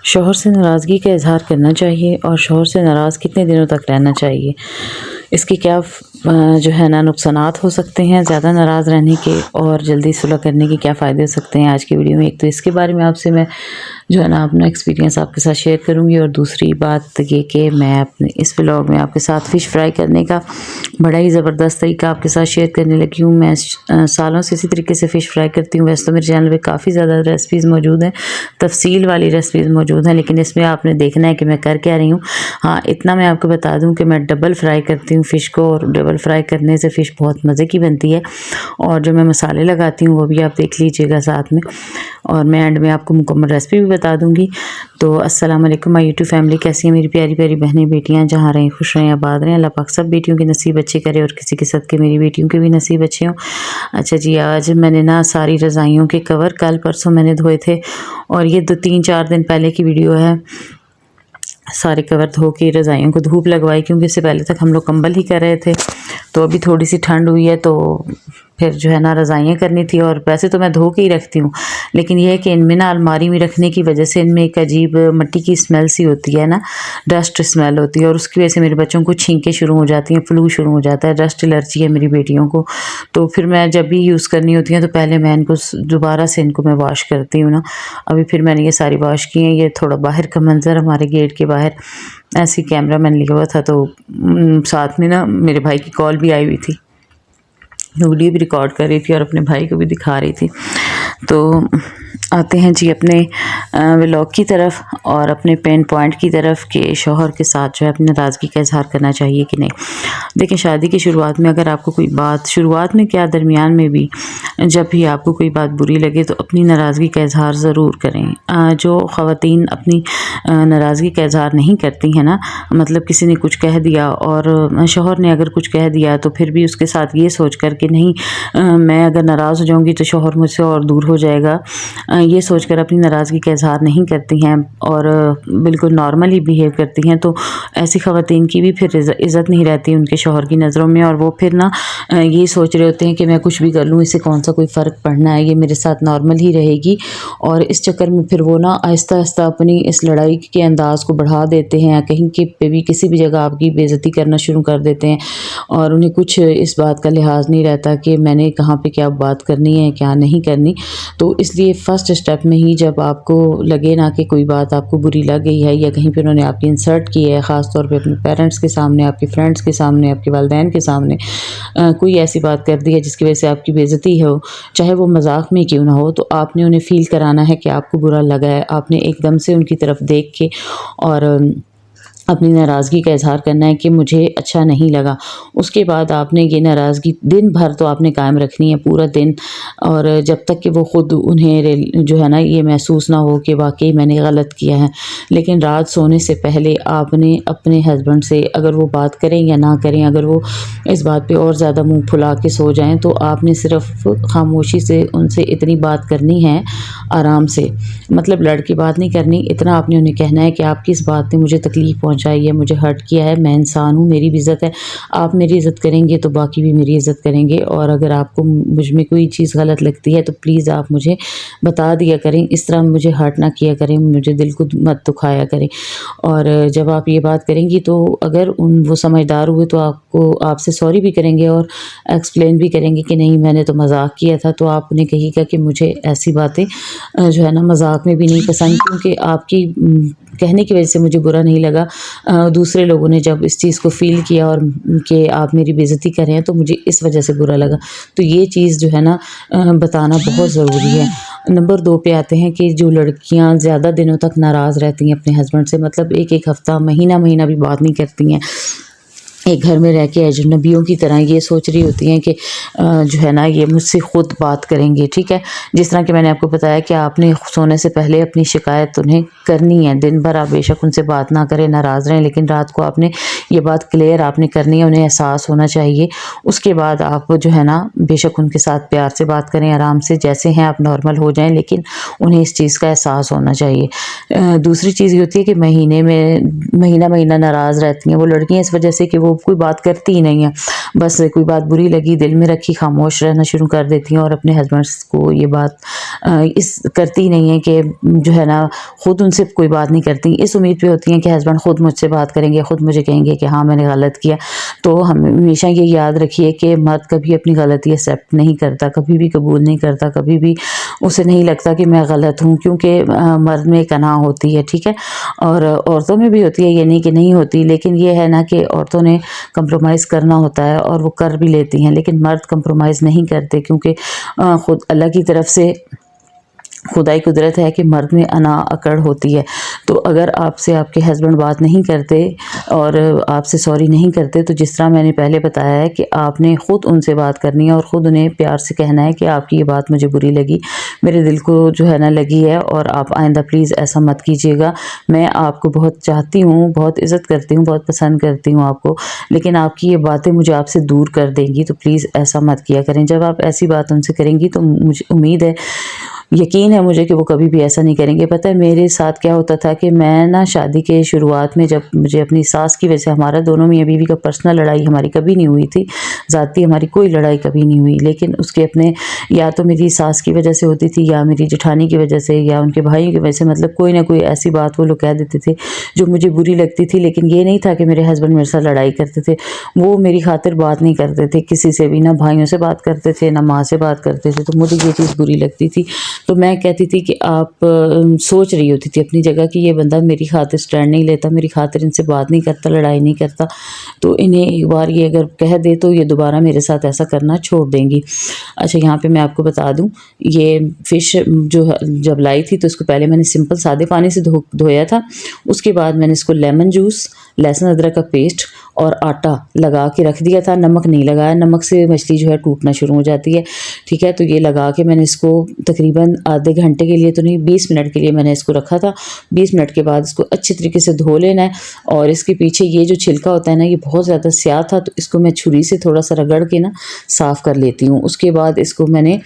शौहर से नाराज़गी का इज़हार करना चाहिए और शौहर से नाराज़ कितने दिनों तक रहना चाहिए, इसके क्या जो है ना नुकसानात हो सकते हैं ज़्यादा नाराज़ रहने के, और जल्दी सुलह करने के क्या फ़ायदे हो सकते हैं। आज की वीडियो में एक तो इसके बारे में आपसे मैं जो है ना अपना एक्सपीरियंस आपके साथ शेयर करूंगी, और दूसरी बात ये कि मैं अपने इस व्लॉग में आपके साथ फ़िश फ्राई करने का बड़ा ही ज़बरदस्त तरीका आपके साथ शेयर करने लगी हूँ। मैं सालों से इसी तरीके से फ़िश फ्राई करती हूँ। वैसे तो मेरे चैनल पे काफ़ी ज़्यादा रेसिपीज़ मौजूद हैं, तफसील वाली रेसिपीज़ मौजूद हैं, लेकिन इसमें आपने देखना है कि मैं कर क्या रही हूँ। हाँ, इतना मैं आपको बता दूँ कि मैं डबल फ्राई करती हूँ फ़िश को, और डबल फ्राई करने से फ़िश बहुत मज़े की बनती है। और जो मैं मसाले लगाती हूँ वो भी आप देख लीजिएगा साथ में, और मैं एंड में आपको मुकम्मल रेसिपी भी बता दूँगी। तो अस्सलाम वालेकुम माय यूट्यूब फैमिली, कैसी हैं मेरी प्यारी प्यारी बहनें बेटियां, जहाँ रहें खुश रहें आबाद रहें। अल्लाह पाक सब बेटियों के नसीब अच्छे करे, और किसी के सदके मेरी बेटियों के भी नसीब अच्छे हों। अच्छा जी, आज मैंने ना सारी रज़ाइयों के कवर कल परसों मैंने धोए थे, और ये 2-3-4 दिन पहले की वीडियो है। सारे कवर धो के रज़ाइयों को धूप लगवाई, क्योंकि इससे पहले तक हम लोग कंबल ही कर रहे थे। तो अभी थोड़ी सी ठंड हुई है तो फिर जो है ना रज़ाइयाँ करनी थी, और वैसे तो मैं धो के ही रखती हूँ, लेकिन यह है कि इनमें ना अलमारी में रखने की वजह से इनमें एक अजीब मिट्टी की स्मेल सी होती है ना, डस्ट स्मेल होती है, और उसकी वजह से मेरे बच्चों को छींकें शुरू हो जाती हैं, फ्लू शुरू हो जाता है, डस्ट एलर्जी है मेरी बेटियों को। तो फिर मैं जब भी यूज़ करनी होती है तो पहले मैं इनको दोबारा से इनको मैं वॉश करती हूँ ना। अभी फिर मैंने ये सारी वॉश की हैं। ये थोड़ा बाहर का मंज़र हमारे गेट के बाहर ऐसे कैमरा मैन लिया हुआ था, तो साथ में ना मेरे भाई की कॉल भी आई हुई थी, वीडियो भी रिकॉर्ड कर रही थी और अपने भाई को भी दिखा रही थी। तो आते हैं जी अपने व्लॉग की तरफ और अपने पेन पॉइंट की तरफ कि शौहर के साथ जो है अपनी नाराज़गी का इज़हार करना चाहिए कि नहीं। देखिए, शादी की शुरुआत में अगर आपको कोई बात, शुरुआत में क्या दरमियान में भी, जब भी आपको कोई बात बुरी लगे तो अपनी नाराज़गी का इज़हार ज़रूर करें। जो ख़वातीन अपनी नाराज़गी का इज़हार नहीं करती हैं ना, मतलब किसी ने कुछ कह दिया और शौहर ने अगर कुछ कह दिया तो फिर भी उसके साथ ये सोच कर कि नहीं मैं अगर नाराज़ हो जाऊँगी तो शौहर मुझसे और दूर हो जाएगा, ये सोचकर अपनी नाराज़गी का इज़हार नहीं करती हैं और बिल्कुल नॉर्मल ही बिहेव करती हैं, तो ऐसी ख़वातीन की भी फिर इज़्ज़त नहीं रहती उनके शौहर की नज़रों में, और वो फिर ना ये सोच रहे होते हैं कि मैं कुछ भी कर लूँ, इससे कौन सा कोई फ़र्क पड़ना है, ये मेरे साथ नॉर्मल ही रहेगी। और इस चक्कर में फिर वो ना आहिस्ता आहिस्ता अपनी इस लड़ाई के अंदाज़ को बढ़ा देते हैं, कहीं के पे भी किसी भी जगह आपकी बेइज़्ज़ती करना शुरू कर देते हैं, और उन्हें कुछ इस बात का लिहाज नहीं रहता कि मैंने कहाँ पे क्या बात करनी है क्या नहीं करनी। तो इसलिए फ़र्स्ट स्टेप में ही जब आपको लगे ना कि कोई बात आपको बुरी लग गई है, या कहीं पे उन्होंने आपकी इंसल्ट की है, ख़ास तौर पे अपने पेरेंट्स के सामने, आपके फ्रेंड्स के सामने, आपके वालिदैन के सामने कोई ऐसी बात कर दी है जिसकी वजह से आपकी बेइज़्ज़ती हो, चाहे वो मज़ाक में क्यों ना हो, तो आपने उन्हें फ़ील कराना है कि आपको बुरा लगा है। आपने एकदम से उनकी तरफ देख के और अपनी नाराज़गी का इज़हार करना है कि मुझे अच्छा नहीं लगा। उसके बाद आपने ये नाराज़गी दिन भर तो आपने कायम रखनी है, पूरा दिन, और जब तक कि वो ख़ुद उन्हें जो है ना ये महसूस ना हो कि वाक़ई मैंने गलत किया है। लेकिन रात सोने से पहले आपने अपने हस्बैंड से, अगर वो बात करें या ना करें, अगर वो इस बात पे और ज़्यादा मुँह फुला के सो जाएँ, तो आपने सिर्फ़ ख़ामोशी से उनसे इतनी बात करनी है, आराम से, मतलब लड़ के बात नहीं करनी। इतना आपने उन्हें कहना है कि आपकी इस बात ने मुझे तकलीफ़ पहुँचाई है, मुझे हर्ट किया है, मैं इंसान हूँ, मेरी भी इज़्ज़त है, आप मेरी इज़्ज़त करेंगे तो बाकी भी मेरी इज़्ज़त करेंगे, और अगर आपको मुझ में कोई चीज़ गलत लगती है तो प्लीज़ आप मुझे बता दिया करें, इस तरह मुझे हर्ट ना किया करें, मुझे दिल को मत दुखाया करें। और जब आप ये बात करेंगी तो अगर वो समझदार हुए तो आपको आपसे सॉरी भी करेंगे और एक्सप्लेन भी करेंगे कि नहीं मैंने तो मजाक किया था, तो आप उन्हें कहिएगा कि मुझे ऐसी बातें जो है ना मजाक में भी नहीं पसंद, क्योंकि आपकी कहने की वजह से मुझे बुरा नहीं लगा। दूसरे लोगों ने जब इस चीज़ को फ़ील किया और कि आप मेरी बेइज़्ज़ती कर रहे हैं तो मुझे इस वजह से बुरा लगा, तो ये चीज़ जो है ना बताना बहुत ज़रूरी है। नंबर 2 पे आते हैं कि जो लड़कियां ज़्यादा दिनों तक नाराज़ रहती हैं अपने हस्बैंड से, मतलब एक हफ़्ता, महीना भी बात नहीं करती हैं, एक घर में रह के अजनबियों की तरह ये सोच रही होती हैं कि जो है ना ये मुझसे ख़ुद बात करेंगे, ठीक है। जिस तरह कि मैंने आपको बताया कि आपने सोने से पहले अपनी शिकायत उन्हें करनी है। दिन भर आप बेशक उनसे बात ना करें, नाराज़ रहें, लेकिन रात को आपने ये बात क्लियर आपने करनी है, उन्हें एहसास होना चाहिए। उसके बाद आप जो है ना बेशक उनके साथ प्यार से बात करें, आराम से, जैसे हैं आप नॉर्मल हो जाएं, लेकिन उन्हें इस चीज़ का एहसास होना चाहिए। दूसरी चीज़ ये होती है कि महीना महीना नाराज़ रहती हैं वो लड़कियां इस वजह से कि वो कोई बात करती ही नहीं है, बस कोई बात बुरी लगी दिल में रखी, खामोश रहना शुरू कर देती हैं और अपने हस्बैंड्स को ये बात इस करती नहीं है कि जो है ना खुद उनसे कोई बात नहीं करती, इस उम्मीद पे होती हैं कि हस्बैंड खुद मुझसे बात करेंगे, खुद मुझे कहेंगे कि हाँ मैंने गलत किया। तो हम हमेशा ये याद रखिए कि मर्द कभी अपनी गलती एक्सेप्ट नहीं करता, कभी भी कबूल नहीं करता, कभी भी उसे नहीं लगता कि मैं गलत हूँ, क्योंकि मर्द में एक अना होती है, ठीक है, और औरतों में भी होती है, ये नहीं कि नहीं होती, लेकिन ये है ना कि औरतों ने कंप्रोमाइज़ करना होता है और वो कर भी लेती हैं, लेकिन मर्द कंप्रोमाइज़ नहीं करते, क्योंकि खुद अल्लाह की तरफ से खुदाई कुदरत है कि मर्द में अना अकड़ होती है। तो अगर आपसे आपके हस्बैंड बात नहीं करते और आपसे सॉरी नहीं करते, तो जिस तरह मैंने पहले बताया है कि आपने ख़ुद उनसे बात करनी है और ख़ुद उन्हें प्यार से कहना है कि आपकी ये बात मुझे बुरी लगी, मेरे दिल को जो है ना लगी है, और आप आइंदा प्लीज़ ऐसा मत कीजिएगा। मैं आपको बहुत चाहती हूँ, बहुत इज़्ज़त करती हूँ, बहुत पसंद करती हूँ आपको, लेकिन आपकी ये बातें मुझे आपसे दूर कर देंगी, तो प्लीज़ ऐसा मत किया करें। जब आप ऐसी बात उनसे करेंगी तो मुझे उम्मीद है, यकीन है मुझे कि वो कभी भी ऐसा नहीं करेंगे। पता है मेरे साथ क्या होता था कि मैं ना शादी के शुरुआत में जब मुझे अपनी सास की वजह से, हमारा दोनों मियाँ बीवी का पर्सनल लड़ाई हमारी कभी नहीं हुई थी, ज़ाती हमारी कोई लड़ाई कभी नहीं हुई, लेकिन उसके अपने या तो मेरी सास की वजह से होती थी या मेरी जेठानी की वजह से या उनके भाई की वजह से, मतलब कोई ना कोई ऐसी बात वो लोग कह देते थे जो मुझे बुरी लगती थी। लेकिन ये नहीं था कि मेरे हस्बैंड मेरे साथ लड़ाई करते थे, वो मेरी खातिर बात नहीं करते थे किसी से भी, ना भाइयों से बात करते थे ना माँ से बात करते थे, तो मुझे ये चीज़ बुरी लगती थी। तो मैं कहती थी कि आप सोच रही होती थी अपनी जगह कि ये बंदा मेरी खातिर स्टैंड नहीं लेता, मेरी खातिर इनसे बात नहीं करता, लड़ाई नहीं करता, तो इन्हें एक बार ये अगर कह दे तो ये दोबारा मेरे साथ ऐसा करना छोड़ देंगी। अच्छा, यहाँ पे मैं आपको बता दूँ, ये फ़िश जो जब लाई थी तो इसको पहले मैंने सिंपल सादे पानी से धोया था। उसके बाद मैंने इसको लेमन जूस, लहसुन अदरक का पेस्ट और आटा लगा के रख दिया था, नमक नहीं लगाया, नमक से मछली जो है टूटना शुरू हो जाती है, ठीक है। तो ये लगा के मैंने इसको तकरीबन आधे घंटे के लिए तो नहीं, 20 मिनट के लिए मैंने इसको रखा था। 20 मिनट के बाद इसको अच्छे तरीके से धो लेना है, और इसके पीछे ये जो छिलका होता है ना, ये बहुत ज़्यादा स्याह था, तो इसको मैं छुरी से थोड़ा सा रगड़ के ना साफ़ कर लेती हूँ। उसके बाद इसको मैंने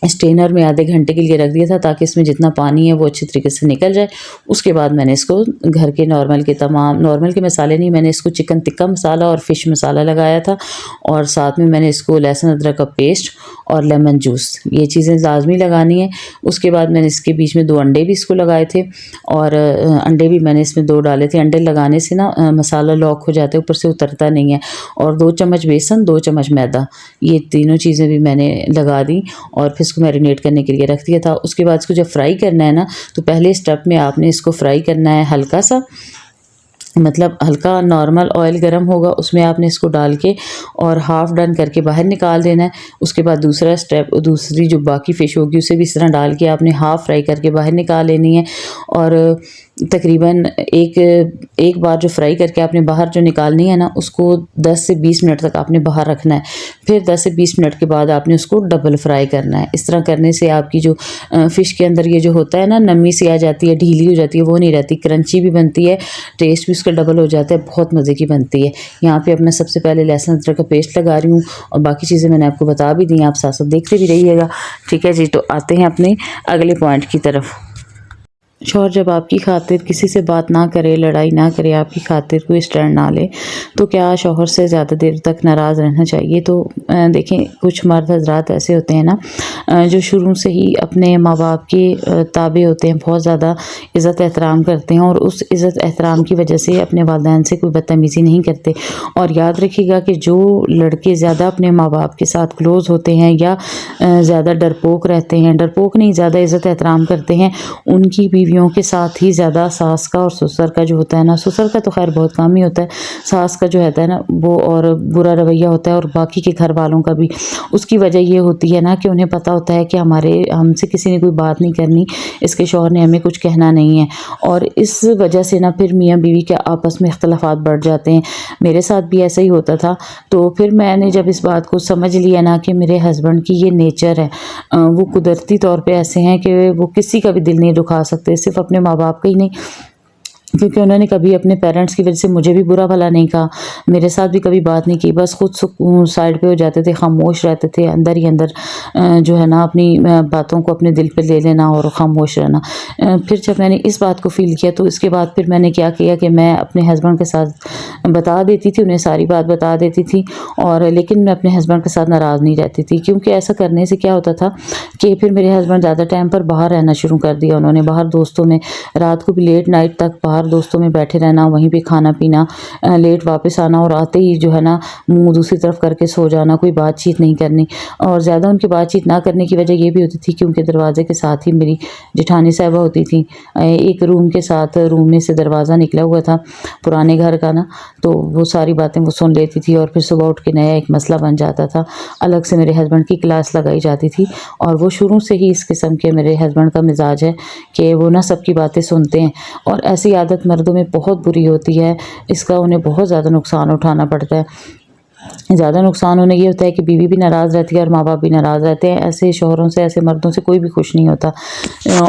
स्ट्रेनर में आधे घंटे के लिए रख दिया था ताकि इसमें जितना पानी है वो अच्छी तरीके से निकल जाए। उसके बाद मैंने इसको घर के नॉर्मल के मसाले नहीं, मैंने इसको चिकन टिक्का मसाला और फ़िश मसाला लगाया था, और साथ में मैंने इसको लहसुन अदरक का पेस्ट और लेमन जूस, ये चीज़ें लाजमी लगानी है। उसके बाद मैंने इसके बीच में 2 अंडे भी इसको लगाए थे, और अंडे भी मैंने इसमें 2 डाले थे। अंडे लगाने से ना मसाला लॉक हो जाता है, ऊपर से उतरता नहीं है। और 2 चम्मच बेसन, 2 चम्मच मैदा, ये तीनों चीज़ें भी मैंने लगा दी और फिर इसको मैरिनेट करने के लिए रख दिया था। उसके बाद इसको जब फ्राई करना है ना, तो पहले स्टेप में आपने इसको फ्राई करना है हल्का सा, मतलब हल्का नॉर्मल ऑयल गरम होगा, उसमें आपने इसको डाल के और हाफ़ डन करके बाहर निकाल देना है। उसके बाद दूसरा स्टेप, दूसरी जो बाकी फ़िश होगी उसे भी इस तरह डाल के आपने हाफ़ फ्राई करके बाहर निकाल लेनी है, और तकरीबन एक बार जो फ्राई करके आपने बाहर जो निकालनी है ना, उसको 10 से 20 मिनट तक आपने बाहर रखना है। फिर 10 से 20 मिनट के बाद आपने उसको डबल फ्राई करना है। इस तरह करने से आपकी जो फ़िश के अंदर ये जो होता है ना, नमी सी आ जाती है, ढीली हो जाती है, वो नहीं रहती, क्रंची भी बनती है, टेस्ट भी उसका डबल हो जाता है, बहुत मज़े की बनती है। यहाँ पे अब मैं सबसे पहले लहसुन अदरक का पेस्ट लगा रही हूँ, और बाकी चीज़ें मैंने आपको बता भी दी हैं, आप साथ साथ देखते भी रहिएगा, ठीक है जी। तो आते हैं अपने अगले पॉइंट की तरफ। शौहर जब आपकी खातिर किसी से बात ना करे, लड़ाई ना करे, आपकी खातिर कोई स्टैंड ना ले, तो क्या शौहर से ज़्यादा देर तक नाराज़ रहना चाहिए? तो देखें, कुछ मर्द हजरात ऐसे होते हैं ना जो शुरू से ही अपने माँ बाप के ताबे होते हैं, बहुत ज़्यादा इज़्ज़त एहतराम करते हैं, और उस इज़्ज़त एहतराम की वजह से अपने वालिदैन से कोई बदतमीज़ी नहीं करते। और याद रखिएगा कि जो लड़के ज़्यादा अपने माँ बाप के साथ क्लोज़ होते हैं या ज़्यादा डरपोक रहते हैं, डरपोक नहीं, ज़्यादा इज़्ज़त एहतराम करते हैं, उनकी बीवियों के साथ ही ज़्यादा सास का और ससुर का जो होता है ना, ससुर का तो खैर बहुत कम ही होता है, सास का जो रहता है ना वो और बुरा रवैया होता है, और बाकी के घर वालों का भी। उसकी वजह ये होती है ना कि उन्हें पता होता है कि हमसे किसी ने कोई बात नहीं करनी, इसके शौहर ने हमें कुछ कहना नहीं है, और इस वजह से ना फिर मियाँ बीवी के आपस में इख्तलाफात बढ़ जाते हैं। मेरे साथ भी ऐसा ही होता था। तो फिर मैंने जब इस बात को समझ लिया ना कि मेरे हस्बैंड की ये नेचर है, वो कुदरती तौर पे ऐसे हैं कि वो किसी का भी दिल नहीं दुखा सकते, सिर्फ अपने माँ बाप का ही नहीं, क्योंकि उन्होंने कभी अपने पेरेंट्स की वजह से मुझे भी बुरा भला नहीं कहा, मेरे साथ भी कभी बात नहीं की, बस खुद साइड पे हो जाते थे, खामोश रहते थे, अंदर ही अंदर जो है ना अपनी बातों को अपने दिल पे ले लेना और खामोश रहना। फिर जब मैंने इस बात को फ़ील किया तो इसके बाद फिर मैंने क्या किया कि मैं अपने हस्बैंड के साथ बता देती थी, उन्हें सारी बात बता देती थी, और लेकिन मैं अपने हस्बैंड के साथ नाराज़ नहीं रहती थी, क्योंकि ऐसा करने से क्या होता था कि फिर मेरे हस्बैंड ज़्यादा टाइम पर बाहर रहना शुरू कर दिया उन्होंने, बाहर दोस्तों में, रात को भी लेट नाइट तक बाहर दोस्तों में बैठे रहना, वहीं पे खाना पीना, लेट वापस आना और आते ही जो है ना मुंह दूसरी तरफ करके सो जाना, कोई बातचीत नहीं करनी। और ज़्यादा उनकी बातचीत ना करने की वजह ये भी होती थी क्योंकि दरवाजे के साथ ही मेरी जेठानी साहिबा होती थी, एक रूम के साथ, रूम में से दरवाज़ा निकला हुआ था पुराने घर का ना, तो वो सारी बातें वो सुन लेती थी और फिर सुबह उठ के नया एक मसला बन जाता था। अलग से मेरे हस्बैंड की क्लास लगाई जाती थी, और वो शुरू से ही इस किस्म के मेरे हस्बैंड का मिजाज है कि वो ना सबकी बातें सुनते हैं, और ऐसी आदत मर्दों में बहुत बुरी होती है, इसका उन्हें बहुत ज़्यादा नुकसान उठाना पड़ता है। ज़्यादा नुकसान उन्हें ये होता है कि बीवी भी नाराज़ रहती है और माँ बाप भी नाराज़ रहते हैं। ऐसे शौहरों से, ऐसे मर्दों से कोई भी खुश नहीं होता,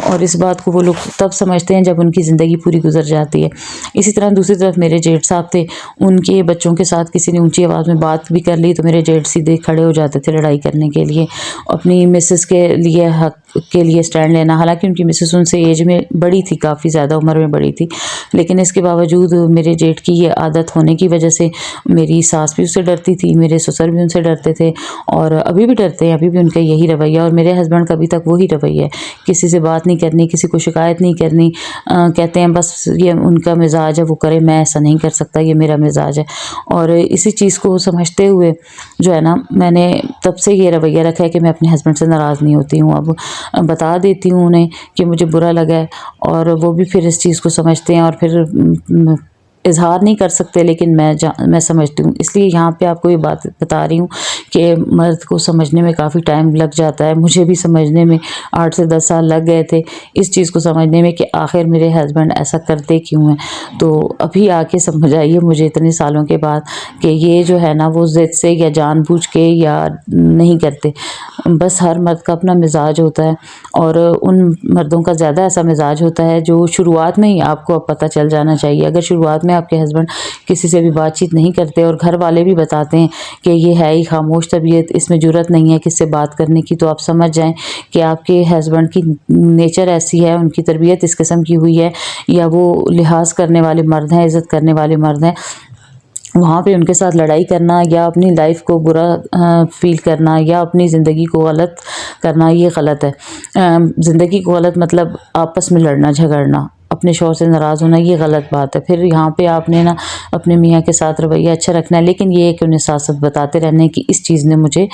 और इस बात को वो लोग तब समझते हैं जब उनकी ज़िंदगी पूरी गुजर जाती है। इसी तरह दूसरी तरफ मेरे जेठ साहब थे, उनके बच्चों के साथ किसी ने ऊंची आवाज़ में बात भी कर ली तो मेरे जेठ सीधे खड़े हो जाते थे लड़ाई करने के लिए, अपनी मिसेस के लिए, हक के लिए स्टैंड लेना। हालांकि उनकी मिसेस उनसे एज में बड़ी थी, काफ़ी ज़्यादा उम्र में बड़ी थी, लेकिन इसके बावजूद मेरे जेठ की ये आदत होने की वजह से मेरी सास भी उससे डरती थी, मेरे ससुर भी उनसे डरते थे, और अभी भी डरते हैं, अभी भी उनका यही रवैया, और मेरे हस्बैंड का अभी तक वही रवैया है, किसी से बात नहीं करनी, किसी को शिकायत नहीं करनी। कहते हैं बस ये उनका मिजाज है, वो करे, मैं ऐसा नहीं कर सकता, ये मेरा मिजाज है। और इसी चीज़ को समझते हुए जो है ना मैंने तब से ये रवैया रखा है कि मैं अपने हस्बैंड से नाराज़ नहीं होती हूँ। अब बता देती हूँ उन्हें कि मुझे बुरा लगा है, और वो भी फिर इस चीज़ को समझते हैं, और फिर इज़हार नहीं कर सकते, लेकिन मैं समझती हूँ। इसलिए यहाँ पे आपको ये बात बता रही हूँ कि मर्द को समझने में काफ़ी टाइम लग जाता है, मुझे भी समझने में 8 से 10 साल लग गए थे इस चीज़ को समझने में कि आखिर मेरे हस्बैंड ऐसा करते क्यों हैं। तो अभी आके समझ आई है मुझे इतने सालों के बाद कि ये जो है ना वो ज़िद से या जानबूझ के या नहीं करते, बस हर मर्द का अपना मिजाज होता है, और उन मर्दों का ज़्यादा ऐसा मिजाज होता है जो शुरुआत में ही आपको अब पता चल जाना चाहिए। अगर शुरुआत में आपके हस्बैंड किसी से भी बातचीत नहीं करते और घर वाले भी बताते हैं कि ये है ही खामोश तबीयत, इसमें जुर्रत नहीं है किससे बात करने की, तो आप समझ जाएं कि आपके हस्बैंड की नेचर ऐसी है, उनकी तरबियत इस किस्म की हुई है, या वो लिहाज करने वाले मर्द हैं, इज़्ज़त करने वाले मर्द हैं। वहाँ पे उनके साथ लड़ाई करना या अपनी लाइफ को बुरा फ़ील करना या अपनी ज़िंदगी को गलत करना, ये गलत है। ज़िंदगी को गलत मतलब आपस में लड़ना झगड़ना, अपने शौहर से नाराज़ होना, ये गलत बात है। फिर यहाँ पे आपने ना अपने मियाँ के साथ रवैया अच्छा रखना है, लेकिन ये है कि उन्हें साथ साथ बताते रहना है कि इस चीज़ ने मुझे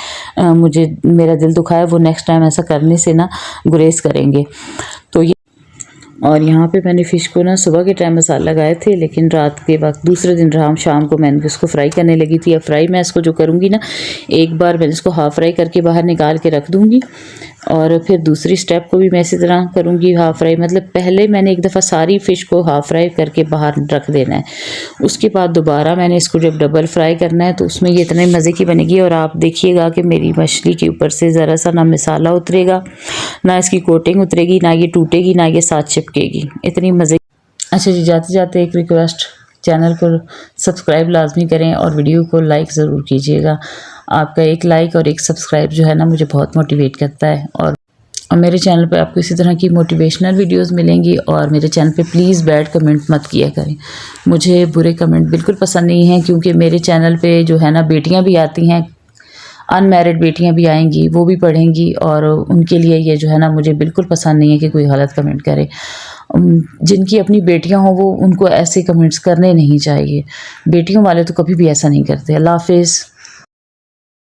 मेरा दिल दुखाया, वो नेक्स्ट टाइम ऐसा करने से ना गुरेज़ करेंगे। तो ये, और यहाँ पे मैंने फ़िश को ना सुबह के टाइम मसाला लगाए थे, लेकिन रात के वक्त दूसरे दिन शाम को मैंने इसको फ्राई करने लगी थी। अब फ्राई मैं इसको जो करूँगी ना, एक बार मैं इसको हाफ़ फ्राई करके बाहर निकाल के रख दूँगी, और फिर दूसरी स्टेप को भी मैं इसी तरह करूँगी हाफ़ फ्राई। मतलब पहले मैंने एक दफ़ा सारी फ़िश को हाफ़ फ्राई करके बाहर रख देना है, उसके बाद दोबारा मैंने इसको जब डबल फ्राई करना है तो उसमें ये इतने मज़े की बनेगी। और आप देखिएगा कि मेरी मछली के ऊपर से ज़रा सा ना मसाला उतरेगा, ना इसकी कोटिंग उतरेगी, ना ये टूटेगी, ना ये साथ चिपकेगी, इतनी मज़े। अच्छा जी, जाते जाते एक रिक्वेस्ट, चैनल को सब्सक्राइब लाजमी करें और वीडियो को लाइक ज़रूर कीजिएगा। आपका एक लाइक और एक सब्सक्राइब जो है ना मुझे बहुत मोटिवेट करता है। और मेरे चैनल पे आपको इसी तरह की मोटिवेशनल वीडियोस मिलेंगी, और मेरे चैनल पे प्लीज़ बैड कमेंट मत किया करें, मुझे बुरे कमेंट बिल्कुल पसंद नहीं हैं, क्योंकि मेरे चैनल पे जो है ना बेटियां भी आती हैं, अनमैरिड बेटियां भी आएंगी, वो भी पढ़ेंगी, और उनके लिए ये जो है ना मुझे बिल्कुल पसंद नहीं है कि कोई गलत कमेंट करे। जिनकी अपनी बेटियां हों वो उनको ऐसे कमेंट्स करने नहीं चाहिए, बेटियों वाले तो कभी भी ऐसा नहीं करते। अल्लाह हाफ़िज़।